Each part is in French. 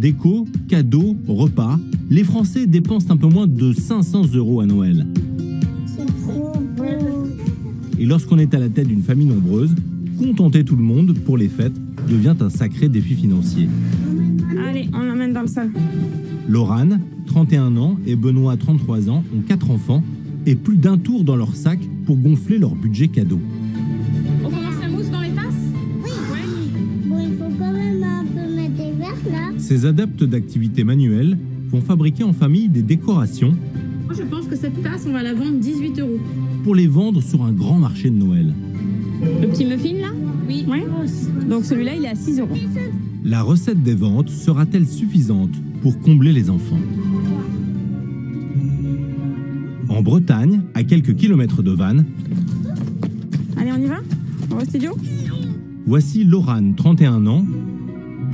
Déco, cadeaux, repas, les Français dépensent un peu moins de 500 € à Noël. C'est trop beau. Et lorsqu'on est à la tête d'une famille nombreuse, contenter tout le monde pour les fêtes devient un sacré défi financier. Allez, on l'emmène dans le sol. Laurane, 31 ans, et Benoît, 33 ans, ont 4 enfants et plus d'un tour dans leur sac pour gonfler leur budget cadeau. On commence la mousse dans les tasses? Oui. Bon, il faut quand même un peu mettre des verres là. Ces adeptes d'activités manuelles vont fabriquer en famille des décorations Moi, je pense que cette tasse, on va la vendre 18 €. pour les vendre sur un grand marché de Noël. Le petit muffin, là? Oui. Ouais. Donc celui-là, il est à 6 €. La recette des ventes sera-t-elle suffisante pour combler les enfants? En Bretagne, à quelques kilomètres de Vannes, Allez, on y va? On va au studio? voici Laurane, 31 ans,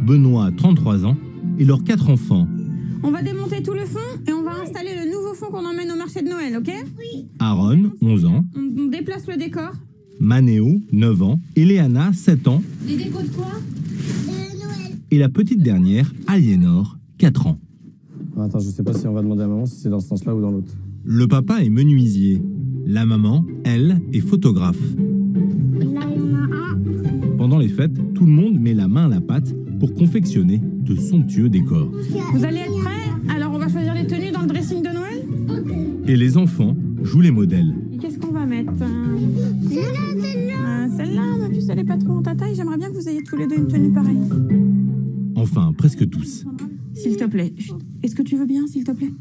Benoît, 33 ans, et leurs 4 enfants. On va démonter tout le fond et on va installer le nouveau fond qu'on emmène au marché de Noël, ok? Aaron, 11 ans, On déplace le décor. Manéo, 9 ans, et Léana, 7 ans, Des décos de quoi? Noël. et la petite dernière, Aliénor, 4 ans. Attends, je sais pas si on va demander à maman si c'est dans ce sens-là ou dans l'autre. Le papa est menuisier. La maman, elle, est photographe. Là, il y en a un. Pendant les fêtes, tout le monde met la main à la pâte pour confectionner de somptueux décors. Vous allez être prêts? Alors on va choisir les tenues dans le dressing de Noël? Et les enfants jouent les modèles. Et qu'est-ce qu'on va mettre? Celle-là. Celle-là, ma puce, elle est pas trop en ta taille. J'aimerais bien que vous ayez tous les deux une tenue pareille. Enfin, presque tous. S'il te plaît. Chut. Est-ce que tu veux bien, s'il te plaît?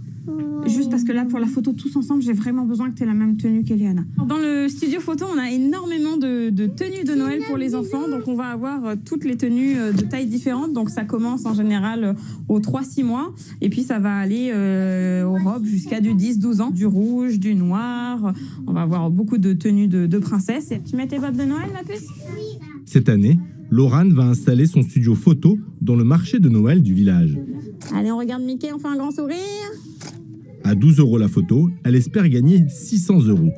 Juste parce que là, pour la photo tous ensemble, j'ai vraiment besoin que tu aies la même tenue qu'Eliana. Dans le studio photo, on a énormément de tenues de Noël pour les enfants. Donc, on va avoir toutes les tenues de tailles différentes. Donc, ça commence en général aux 3-6 mois. Et puis, ça va aller aux robes jusqu'à du 10-12 ans. Du rouge, du noir. On va avoir beaucoup de tenues de princesse. Et tu mets tes bottes de Noël, ma puce? Cette année, Laurane va installer son studio photo dans le marché de Noël du village. Allez, on regarde Mickey, on fait un grand sourire. À 12 € la photo, elle espère gagner 600 €.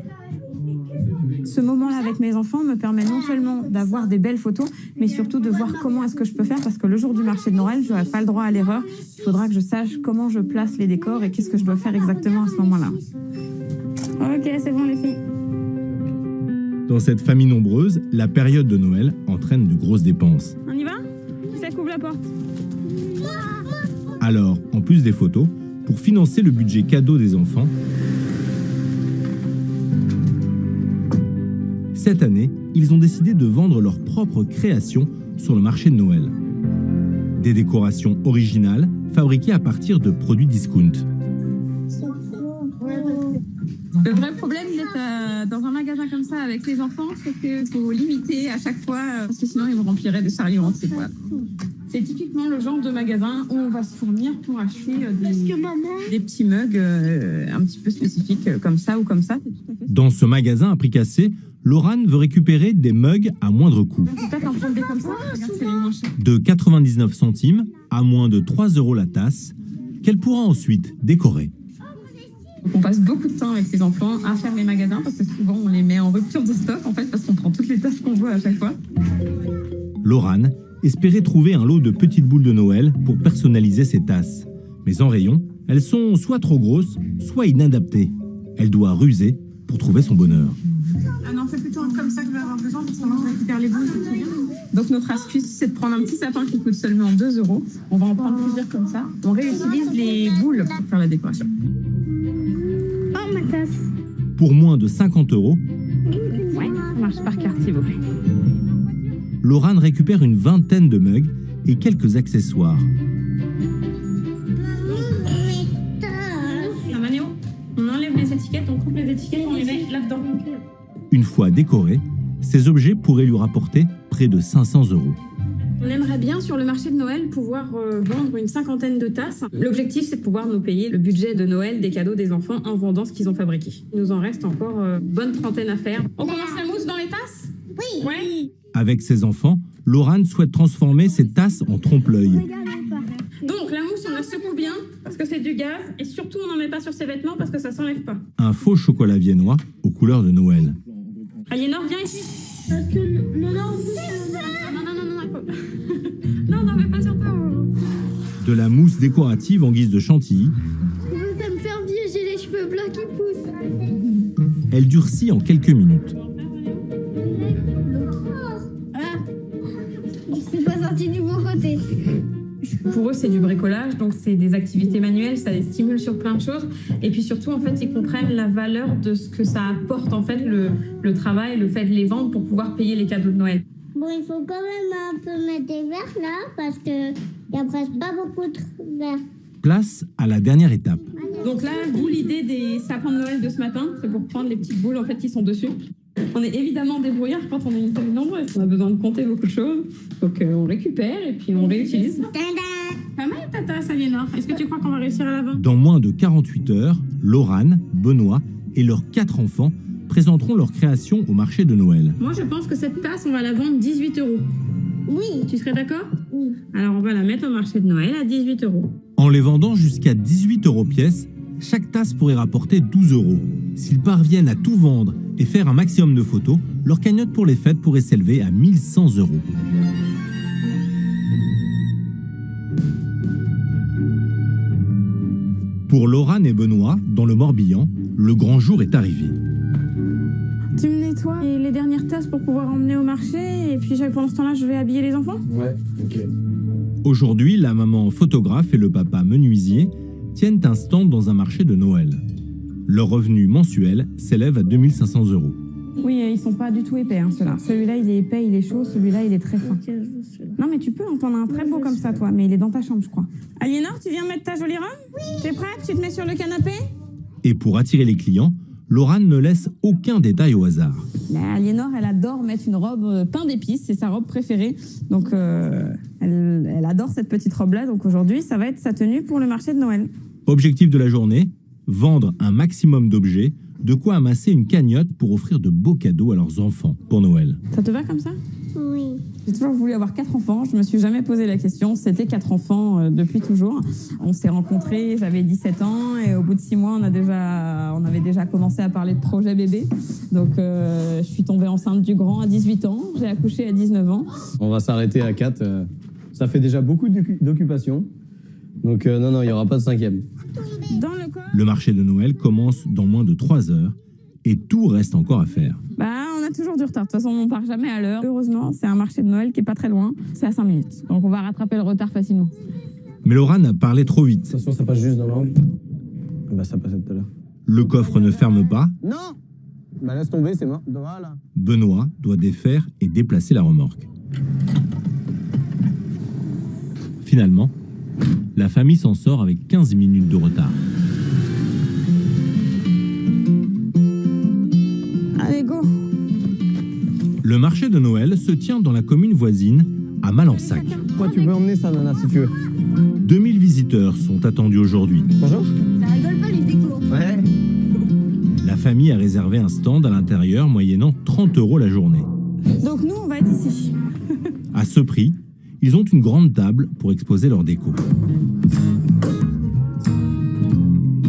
Ce moment-là avec mes enfants me permet non seulement d'avoir des belles photos, mais surtout de voir comment est-ce que je peux faire, parce que le jour du marché de Noël, je n'aurai pas le droit à l'erreur. Il faudra que je sache comment je place les décors et qu'est-ce que je dois faire exactement à ce moment-là. Ok, c'est bon les filles. Dans cette famille nombreuse, la période de Noël entraîne de grosses dépenses. On y va? Qui ça couvre la porte? Alors, en plus des photos, pour financer le budget cadeau des enfants, cette année, ils ont décidé de vendre leurs propres créations sur le marché de Noël. Des décorations originales fabriquées à partir de produits discount. C'est trop beau. Le vrai problème d'être dans un magasin comme ça avec les enfants, c'est qu'il faut limiter à chaque fois, parce que sinon ils me rempliraient des chariots entiers, quoi. C'est typiquement le genre de magasin où on va se fournir pour acheter des petits mugs un petit peu spécifiques comme ça ou comme ça. C'est tout à fait. Dans ce magasin à prix cassé, Laurane veut récupérer des mugs à moindre coût. Peut-être en prendre des comme ça. Regarde, c'est les moins chers. De 99 centimes à moins de 3 € la tasse, qu'elle pourra ensuite décorer. Donc on passe beaucoup de temps avec les enfants à faire les magasins parce que souvent on les met en rupture de stock en fait parce qu'on prend toutes les tasses qu'on voit à chaque fois. Laurane espérait trouver un lot de petites boules de Noël pour personnaliser ses tasses. Mais en rayon, elles sont soit trop grosses, soit inadaptées. Elle doit ruser pour trouver son bonheur. Ah non, c'est plutôt comme ça que je vais avoir besoin parce que moi je récupère les boules, c'est bien. Donc notre astuce, c'est de prendre un petit sapin qui coûte seulement 2 €. On va en prendre plusieurs comme ça. On réutilise les boules pour faire la décoration. Oh, ma tasse. Pour moins de 50 €, Ouais, ça marche par carte, s'il vous plaît. Laurane récupère une vingtaine de mugs et quelques accessoires. Un manéo. On enlève les étiquettes, on coupe les étiquettes, on les met là-dedans. Une fois décorés, ces objets pourraient lui rapporter près de 500 €. On aimerait bien sur le marché de Noël pouvoir vendre une 50aine de tasses. L'objectif, c'est de pouvoir nous payer le budget de Noël des cadeaux des enfants en vendant ce qu'ils ont fabriqué. Il nous en reste encore une bonne trentaine à faire. On commence la mousse dans les tasses? Oui. Ouais. Avec ses enfants, Laurane souhaite transformer ses tasses en trompe-l'œil. Regardez pas. Donc la mousse, on la secoue bien parce que c'est du gaz et surtout on n'en met pas sur ses vêtements parce que ça s'enlève pas. Un faux chocolat viennois aux couleurs de Noël. Aliénor, viens ici. Parce que le nom, Non, il faut... non, mais pas sur toi. De la mousse décorative en guise de chantilly. Ça me fait vieux, j'ai les cheveux blancs qui poussent. Elle durcit en quelques minutes. Ah, c'est pas sorti du bon côté. Pour eux, c'est du bricolage, donc c'est des activités manuelles, ça les stimule sur plein de choses. Et puis surtout, en fait, ils comprennent la valeur de ce que ça apporte, en fait, le travail, le fait de les vendre pour pouvoir payer les cadeaux de Noël. Bon, il faut quand même un peu mettre des verres là, parce qu'il n'y a presque pas beaucoup de verres. Place à la dernière étape. Donc là, d'où l'idée des sapins de Noël de ce matin, c'est pour prendre les petites boules en fait qui sont dessus. On est évidemment débrouillard quand on est une famille nombreuse. On a besoin de compter beaucoup de choses, donc on récupère et puis on réutilise. Pas mal, tata Aliénor. Est-ce que tu crois qu'on va réussir à la vendre? Dans moins de 48 heures, Laurane, Benoît et leurs 4 enfants présenteront leur création au marché de Noël. Moi, je pense que cette tasse, on va la vendre 18 €. Oui. Tu serais d'accord? Oui. Alors, on va la mettre au marché de Noël à 18 €. En les vendant jusqu'à 18 € pièce, chaque tasse pourrait rapporter 12 €. S'ils parviennent à tout vendre et faire un maximum de photos, leur cagnotte pour les fêtes pourrait s'élever à 1100 €. Pour Laurane et Benoît, dans le Morbihan, le grand jour est arrivé. Tu me nettoies les dernières tasses pour pouvoir emmener au marché et puis pendant ce temps-là, je vais habiller les enfants. Ouais, ok. Aujourd'hui, la maman photographe et le papa menuisier tiennent un stand dans un marché de Noël. Leur revenu mensuel s'élève à 2500 €. Oui, ils sont pas du tout épais, hein, ceux-là. Celui-là, il est épais, il est chaud. Celui-là, il est très fin. Non, mais tu peux, t'en as un très beau comme ça, toi. Mais il est dans ta chambre, je crois. Aliénor, tu viens mettre ta jolie robe? Oui. T'es prête? Tu te mets sur le canapé? Et pour attirer les clients, Laurane ne laisse aucun détail au hasard. Aliénor, elle adore mettre une robe pain d'épices, c'est sa robe préférée. Donc, elle adore cette petite robe-là. Donc aujourd'hui, ça va être sa tenue pour le marché de Noël. Objectif de la journée, vendre un maximum d'objets, de quoi amasser une cagnotte pour offrir de beaux cadeaux à leurs enfants pour Noël. Ça te va comme ça? Oui. J'ai toujours voulu avoir 4 enfants. Je me suis jamais posé la question. C'était 4 enfants depuis toujours. On s'est rencontrés, j'avais 17 ans et au bout de 6 mois, on avait déjà commencé à parler de projet bébé. Donc, je suis tombée enceinte du grand à 18 ans. J'ai accouché à 19 ans. On va s'arrêter à 4. Ça fait déjà beaucoup d'occupation. Donc non, il n'y aura pas de 5e. Dans le corps. Le marché de Noël commence dans moins de 3 heures et tout reste encore à faire. On a toujours du retard. De toute façon, on part jamais à l'heure. Heureusement, c'est un marché de Noël qui est pas très loin. C'est à 5 minutes. Donc, on va rattraper le retard facilement. Mais Laurane a parlé trop vite. Attention, ça passe juste dans l'angle. Bah ça passait tout à l'heure. Le coffre ne ferme pas. Non. Bah laisse tomber, c'est mort. Voilà. Benoît doit défaire et déplacer la remorque. Finalement, la famille s'en sort avec 15 minutes de retard. Allez, go! Le marché de Noël se tient dans la commune voisine, à Malensac. Toi, tu peux emmener ça, Nana, si tu veux. 2000 visiteurs sont attendus aujourd'hui. Bonjour. Ça rigole pas les décos. Ouais. La famille a réservé un stand à l'intérieur moyennant 30 € la journée. Donc, nous, on va être ici. À ce prix, ils ont une grande table pour exposer leurs décos.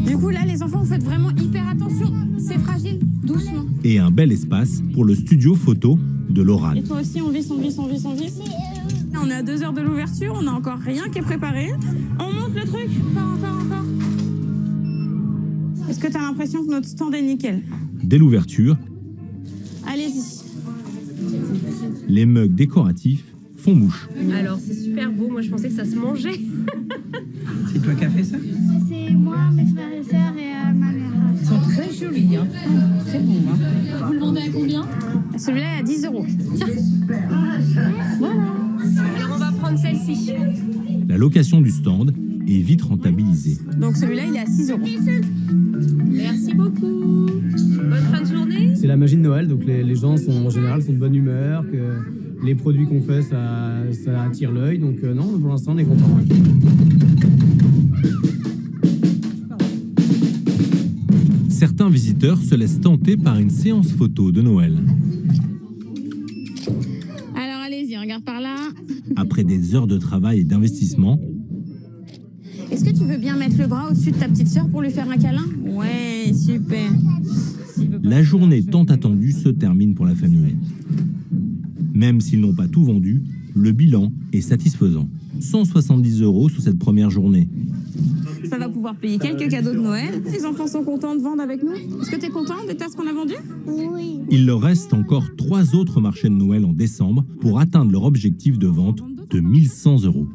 Du coup, là, les enfants, vous faites vraiment hyper attention. C'est fragile. Doucement. Et un bel espace pour le studio photo de Laurane. Et toi aussi, on visse. On est à 2 heures de l'ouverture, on n'a encore rien qui est préparé. On monte le truc. Encore. Est-ce que tu as l'impression que notre stand est nickel? Dès l'ouverture, Allez-y. les mugs décoratifs font mouche. Alors c'est super beau, moi je pensais que ça se mangeait. C'est toi qui as fait ça? C'est moi, mes frères et sœurs et ma mère. Ils sont très jolis, hein. Très beaux, hein. Vous le vendez à combien? Celui-là est à 10 €. Alors on va prendre celle-ci. La location du stand est vite rentabilisée. Donc celui-là, il est à 6 €. Merci beaucoup. Bonne fin de journée. C'est la magie de Noël, donc les gens sont en général sont de bonne humeur, que les produits qu'on fait, ça attire l'œil. Donc non, pour l'instant, on est content. Certains visiteurs se laissent tenter par une séance photo de Noël. Alors allez-y, regarde par là. Après des heures de travail et d'investissement, Est-ce que tu veux bien mettre le bras au-dessus de ta petite sœur pour lui faire un câlin? Ouais, super. la journée tant attendue se termine pour la famille. Même s'ils n'ont pas tout vendu, le bilan est satisfaisant. 170 € sur cette première journée. Ça va pouvoir payer quelques cadeaux de Noël. Les enfants sont contents de vendre avec nous. Est-ce que tu es content des tasses qu'on a vendues? Oui. Il leur reste encore 3 autres marchés de Noël en décembre pour atteindre leur objectif de vente de 1100 €.